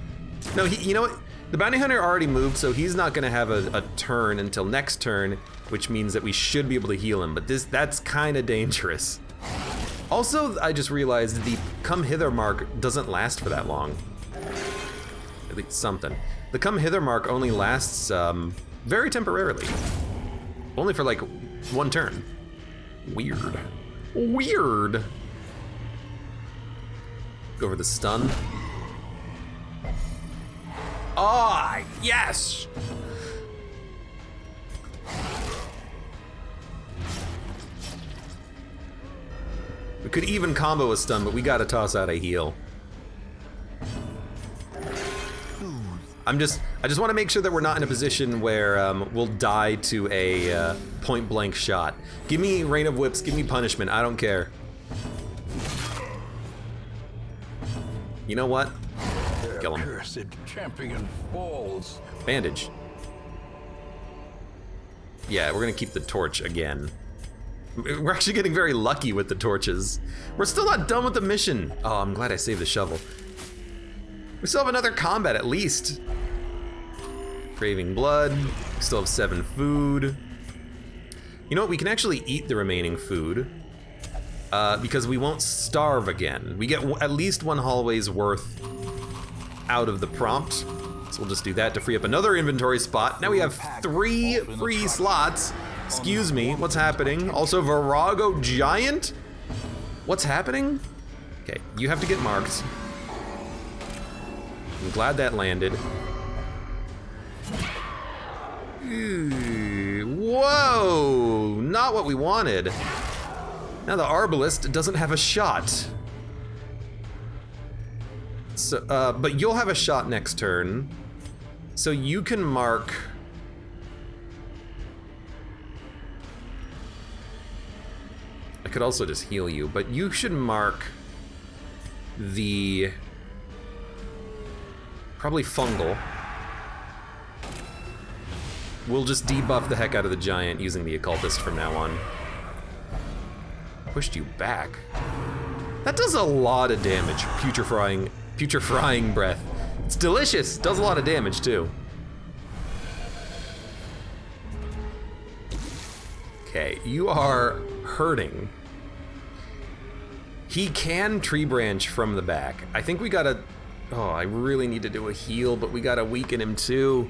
No, you know what? The bounty hunter already moved, so he's not gonna have a turn until next turn, which means that we should be able to heal him, but that's kinda dangerous. Also, I just realized the come hither mark doesn't last for that long. At least something. The come hither mark only lasts very temporarily. Only for like 1 turn. Weird. Weird. Go for the stun. Ah, yes! We could even combo a stun, but we gotta toss out a heal. I just want to make sure that we're not in a position where we'll die to a point blank shot. Give me Rain of Whips, give me punishment, I don't care. You know what? Kill him. Cursed champion falls. Bandage. Yeah, we're gonna keep the torch again. We're actually getting very lucky with the torches. We're still not done with the mission. Oh, I'm glad I saved the shovel. We still have another combat at least. Craving blood. We still have 7 food. You know what? We can actually eat the remaining food because we won't starve again. We get at least 1 hallway's worth out of the prompt. So we'll just do that to free up another inventory spot. Now we have 3 free slots. Excuse me, what's happening? Also, Virago Giant? What's happening? Okay, you have to get marked. I'm glad that landed. Whoa, not what we wanted. Now the Arbalist doesn't have a shot. So, but you'll have a shot next turn. So you can mark. I could also just heal you, but you should mark the probably fungal. We'll just debuff the heck out of the giant using the occultist from now on. Pushed you back. That does a lot of damage. Putrefying breath. It's delicious. Does a lot of damage too. Okay, you are hurting. He can tree branch from the back. I think we gotta, oh, I really need to do a heal, but we gotta weaken him too.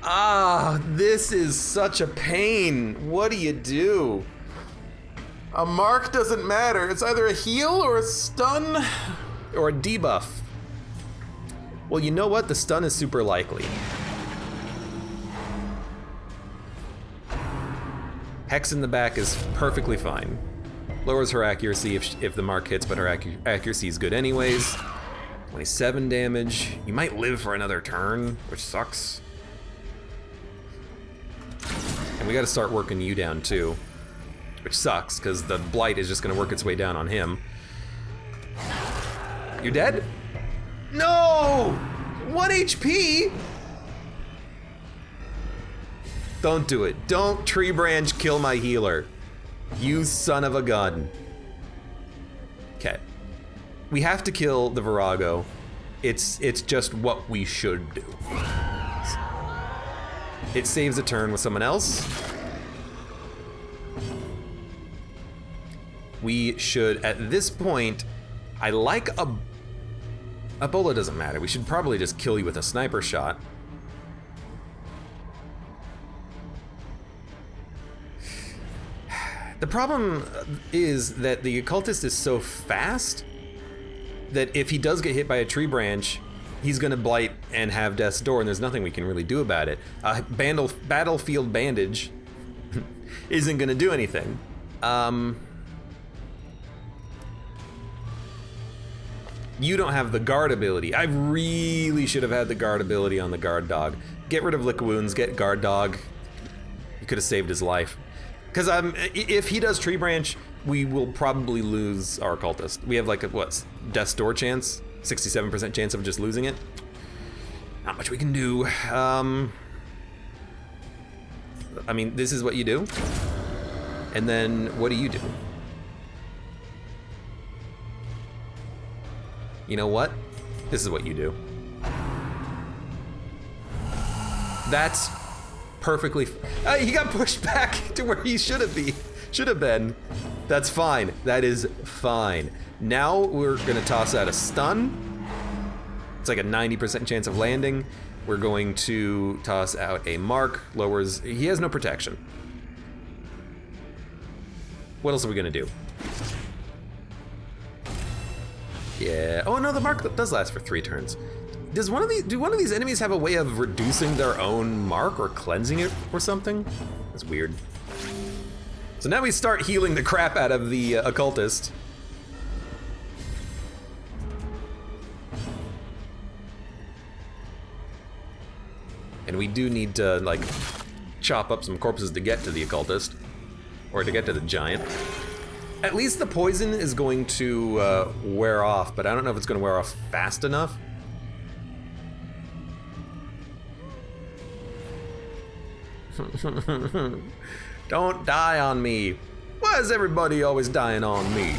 Ah, this is such a pain. What do you do? A mark doesn't matter. It's either a heal or a stun or a debuff. Well, you know what? The stun is super likely. Hex in the back is perfectly fine. Lowers her accuracy if the mark hits, but her accuracy is good anyways. 27 damage. You might live for another turn, which sucks. we gotta start working you down too. Which sucks, because the blight is just gonna work its way down on him. You dead? No! 1 HP? Don't do it. Don't tree branch kill my healer. You son of a gun. Okay. We have to kill the Virago. It's just what we should do. It saves a turn with someone else. We should, at this point, I like a bola doesn't matter. We should probably just kill you with a sniper shot. The problem is that the occultist is so fast that if he does get hit by a tree branch, he's gonna blight and have death's door, and there's nothing we can really do about it. Battlefield bandage isn't gonna do anything. You don't have the guard ability. I really should have had the guard ability on the guard dog. Get rid of lick wounds, get guard dog. You could have saved his life. Because if he does tree branch, we will probably lose our occultist. We have like a, what, death's door chance? 67% chance of just losing it. Not much we can do. I mean, this is what you do. And then what do you do? You know what? This is what you do. That's perfectly. He got pushed back to where he should have been. That's fine. That is fine. Now we're gonna toss out a stun. It's like a 90% chance of landing. We're going to toss out a mark. Lowers. He has no protection. What else are we gonna do? Yeah. Oh no, the mark does last for 3 turns. Do one of these enemies have a way of reducing their own mark or cleansing it or something? That's weird. So now we start healing the crap out of the occultist. And we do need to like chop up some corpses to get to the occultist, or to get to the giant. At least the poison is going to wear off, but I don't know if it's going to wear off fast enough. Don't die on me. Why is everybody always dying on me?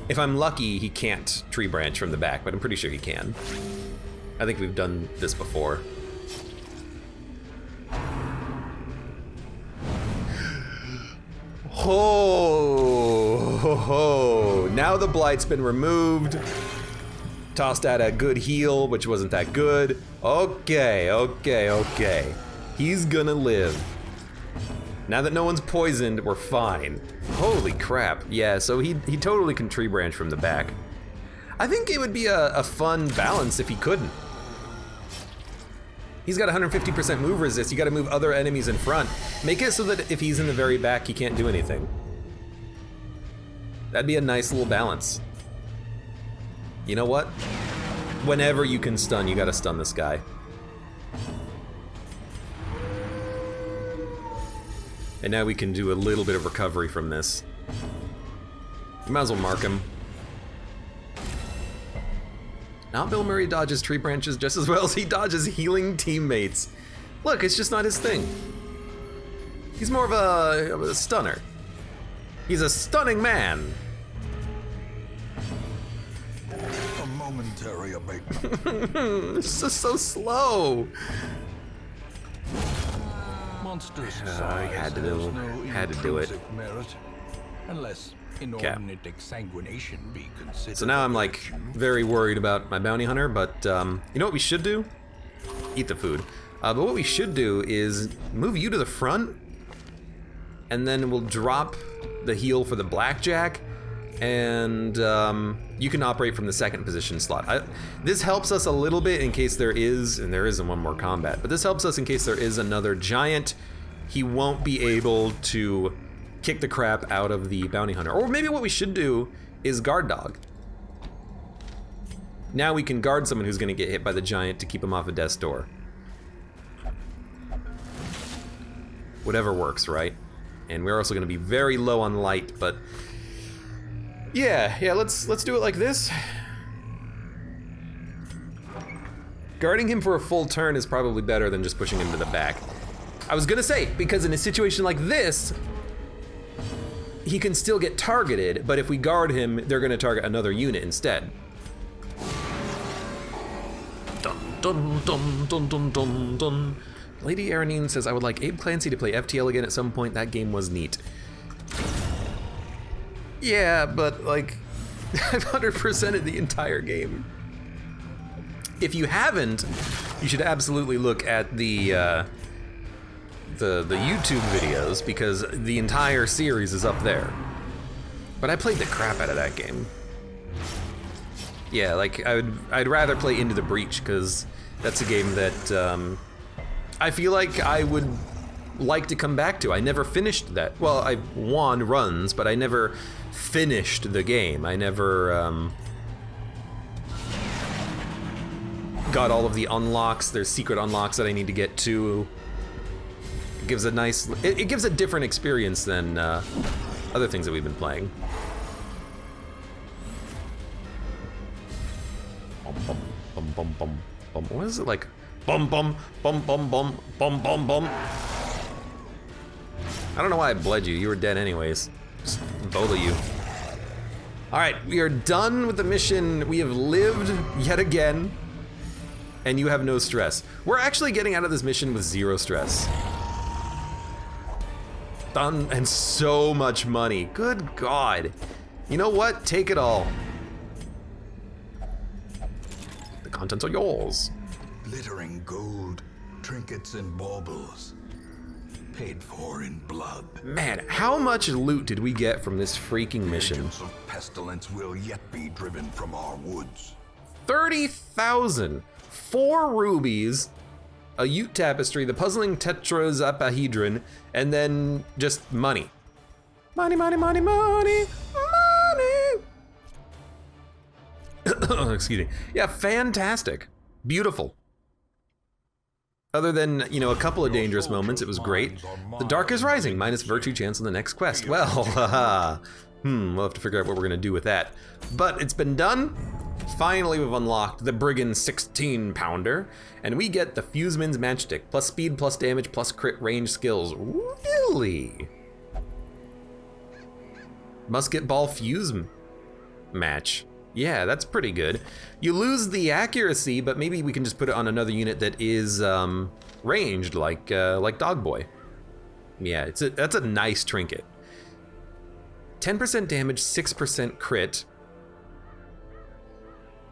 If I'm lucky, he can't tree branch from the back, but I'm pretty sure he can. I think we've done this before. Oh, ho, ho. Now the blight's been removed. Tossed out a good heal, which wasn't that good. Okay, okay, okay. He's gonna live. Now that no one's poisoned, we're fine. Holy crap. Yeah, so he totally can tree branch from the back. I think it would be a fun balance if he couldn't. He's got 150% move resist. You gotta move other enemies in front. Make it so that if he's in the very back, he can't do anything. That'd be a nice little balance. You know what? Whenever you can stun, you gotta stun this guy. And now we can do a little bit of recovery from this. You might as well mark him. Now Bill Murray dodges tree branches just as well as he dodges healing teammates. Look, it's just not his thing. He's more of a stunner. He's a stunning man. A momentary abatement. It's just so slow. Monsters I had to do it. Merit, unless inordinate exsanguination be considered. So now I'm like very worried about my bounty hunter, but you know what we should do? Eat the food. But what we should do is move you to the front, and then we'll drop the heal for the blackjack, and you can operate from the second position slot. This helps us a little bit in case there is, and there isn't one more combat, but this helps us in case there is another giant. He won't be able to kick the crap out of the bounty hunter. Or maybe what we should do is guard dog. Now we can guard someone who's gonna get hit by the giant to keep him off of death's door. Whatever works, right? And we're also gonna be very low on light, but yeah, let's do it like this. Guarding him for a full turn is probably better than just pushing him to the back. I was gonna say, because in a situation like this, he can still get targeted, but if we guard him, they're gonna target another unit instead. Dun dun dun dun dun dun dun. Lady Aranine says, I would like AbeClancy to play FTL again at some point. That game was neat. Yeah, but like, I've 100%ed the entire game. If you haven't, you should absolutely look at the YouTube videos, because the entire series is up there. But I played the crap out of that game. Yeah, like I'd rather play Into the Breach, because that's a game that I feel like I would like to come back to. I never finished that. Well, I won runs, but I never finished the game. I never got all of the unlocks. There's secret unlocks that I need to get to. It gives a nice, it gives a different experience than other things that we've been playing. Bum bum bum bum bum bum. What is it like? Bum bum bum bum bum bum bum bum. I don't know why I bled you. You were dead anyways. Just both of you. All right, we are done with the mission. We have lived yet again, and you have no stress. We're actually getting out of this mission with 0 stress. Done, and so much money. Good God. You know what? Take it all. The contents are yours. Glittering gold, trinkets and baubles, paid for in blood. Man, how much loot did we get from this freaking mission? Agents of pestilence will yet be driven from our woods. 30,000, 4 rubies, a Ute tapestry, the puzzling tetrahedron, and then just money. Money, money, money, money, money. Excuse me. Yeah, fantastic. Beautiful. Other than, you know, a couple of dangerous moments, it was great. The Dark is Rising, minus virtue chance on the next quest. Well, haha. We'll have to figure out what we're gonna do with that. But it's been done. Finally, we've unlocked the Brigand 16-pounder, and we get the Fuseman's Matchstick, plus speed, plus damage, plus crit range skills. Really? Musket ball fuse match. Yeah, that's pretty good. You lose the accuracy, but maybe we can just put it on another unit that is ranged, like Dogboy. Yeah, that's a nice trinket. 10% damage, 6% crit.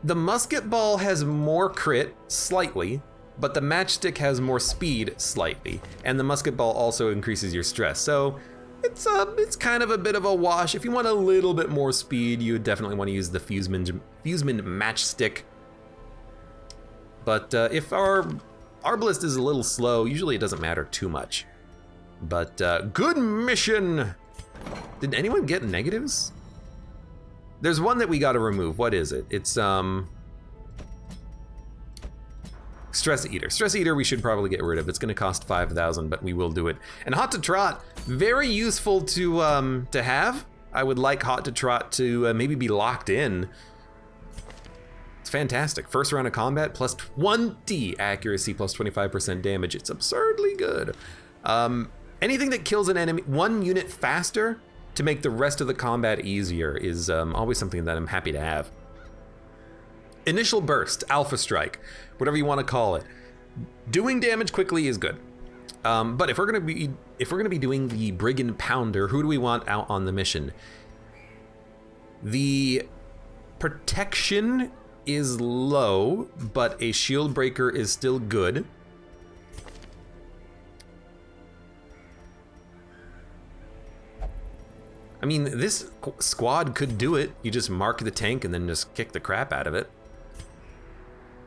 The musket ball has more crit, slightly, but the matchstick has more speed, slightly, and the musket ball also increases your stress. So it's kind of a bit of a wash. If you want a little bit more speed, you would definitely want to use the Fuseman matchstick. But if our Arbalist is a little slow, usually it doesn't matter too much. But good mission. Did anyone get negatives? There's one that we got to remove. What is it? It's Stress Eater. Stress Eater we should probably get rid of. It's gonna cost 5,000, but we will do it. And Hot to Trot, very useful to have. I would like Hot to Trot to maybe be locked in. It's fantastic. First round of combat, plus 20 accuracy, plus 25% damage. It's absurdly good. Anything that kills an enemy, one unit faster to make the rest of the combat easier is always something that I'm happy to have. Initial Burst, Alpha Strike, whatever you want to call it. Doing damage quickly is good. But if we're gonna be doing the Brigand Pounder, who do we want out on the mission? The protection is low, but a shield breaker is still good. I mean, this squad could do it. You just mark the tank and then just kick the crap out of it.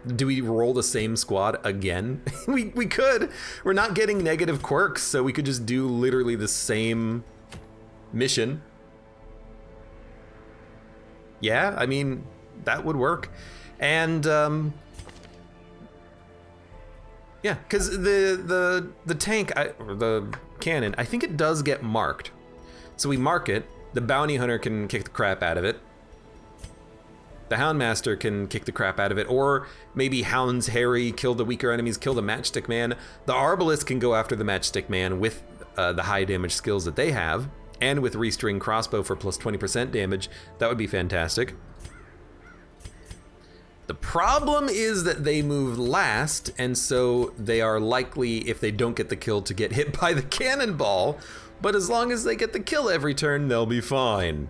Do we roll the same squad again? we could. We're not getting negative quirks, so we could just do literally the same mission. Yeah, I mean, that would work. And yeah, because the tank, or the cannon, I think it does get marked. So we mark it, the bounty hunter can kick the crap out of it. The Houndmaster can kick the crap out of it, or maybe Hounds Harry, kill the weaker enemies, kill the Matchstick Man. The Arbalist can go after the Matchstick Man with the high damage skills that they have, and with Restring Crossbow for plus 20% damage. That would be fantastic. The problem is that they move last, and so they are likely, if they don't get the kill, to get hit by the cannonball. But as long as they get the kill every turn, they'll be fine.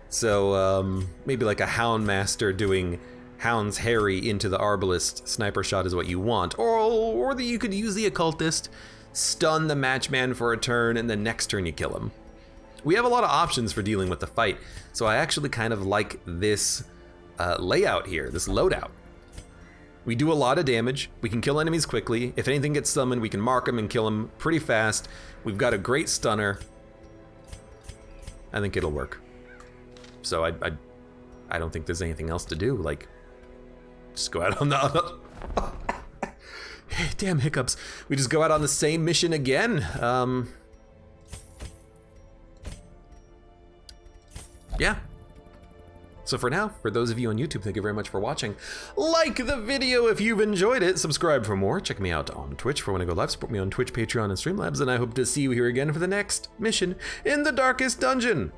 So maybe like a Houndmaster doing Hounds Harry into the Arbalist sniper shot is what you want. Or that you could use the Occultist, stun the Matchman for a turn, and then next turn you kill him. We have a lot of options for dealing with the fight, so I actually kind of like this layout here, this loadout. We do a lot of damage, we can kill enemies quickly. If anything gets summoned, we can mark them and kill them pretty fast. We've got a great stunner. I think it'll work. So I don't think there's anything else to do. Like, just go out on the damn hiccups. We just go out on the same mission again. Yeah. So for now, for those of you on YouTube, thank you very much for watching. Like the video if you've enjoyed it. Subscribe for more. Check me out on Twitch for when I go live. Support me on Twitch, Patreon, and Streamlabs. And I hope to see you here again for the next mission in the Darkest Dungeon.